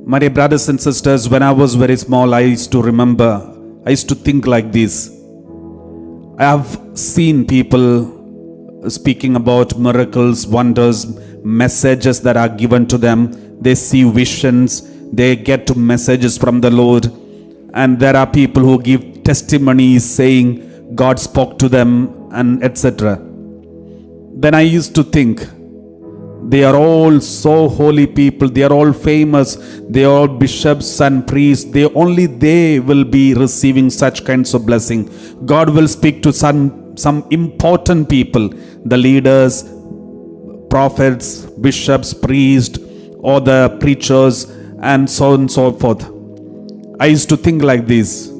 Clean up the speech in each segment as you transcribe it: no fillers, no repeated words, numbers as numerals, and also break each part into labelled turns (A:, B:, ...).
A: My dear brothers and sisters, when I was very small, I used to think like this. I have seen people speaking about miracles, wonders, messages that are given to them. They see visions, they get messages from the Lord. And there are people who give testimonies saying God spoke to them and etc. Then I used to think, they are all so holy people, they are all famous, they are all bishops and priests, they will be receiving such kinds of blessing. God will speak to some important people, the leaders, prophets, bishops, priests, or the preachers, and so on and so forth. I used to think like this.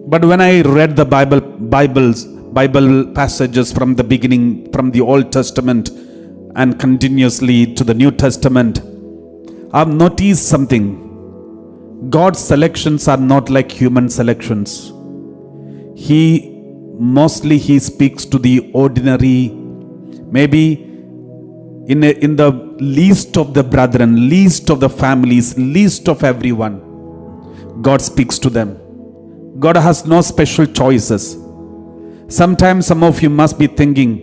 A: But when I read the Bible passages from the beginning, from the Old Testament and continuously to the New Testament, I've noticed something. God's selections are not like human selections. He mostly speaks to the ordinary, maybe in the least of the brethren, least of the families, least of everyone. God speaks to them. God has no special choices. Sometimes some of you must be thinking,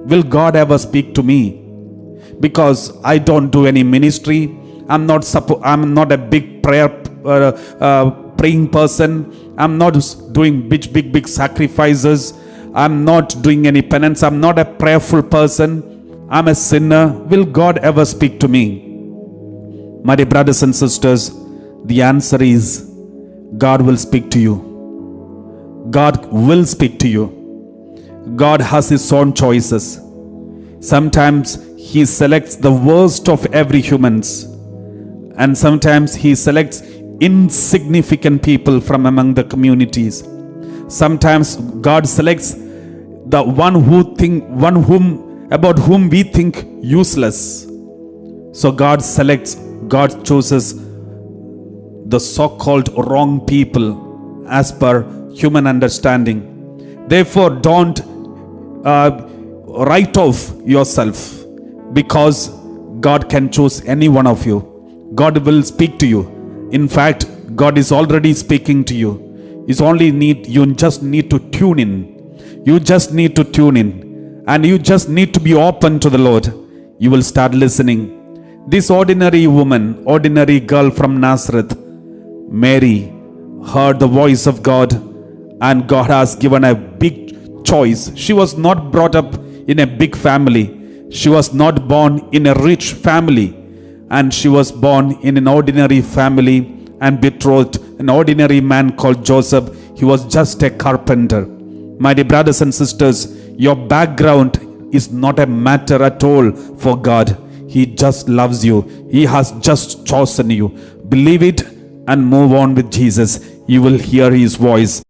A: will God ever speak to me? Because I don't do any ministry. I'm not a big praying person. I'm not doing big sacrifices. I'm not doing any penance. I'm not a prayerful person. I'm a sinner. Will God ever speak to me? My dear brothers and sisters, the answer is God will speak to you. God will speak to you. God has His own choices. Sometimes He selects the worst of every humans, and sometimes He selects insignificant people from among the communities. Sometimes God selects the about whom we think useless. So God chooses the so-called wrong people as per human understanding. Therefore, don't write off yourself, because God can choose any one of you. God will speak to you. In fact, God is already speaking to you. You just need to tune in. You just need to tune in. And you just need to be open to the Lord. You will start listening. This ordinary woman, ordinary girl from Nazareth, Mary, heard the voice of God, and God has given a big choice. She was not brought up in a big family. She was not born in a rich family, and she was born in an ordinary family and betrothed an ordinary man called Joseph. He was just a carpenter. My dear brothers and sisters, your background is not a matter at all for God. He just loves you. He has just chosen you. Believe it and move on with Jesus. You will hear His voice.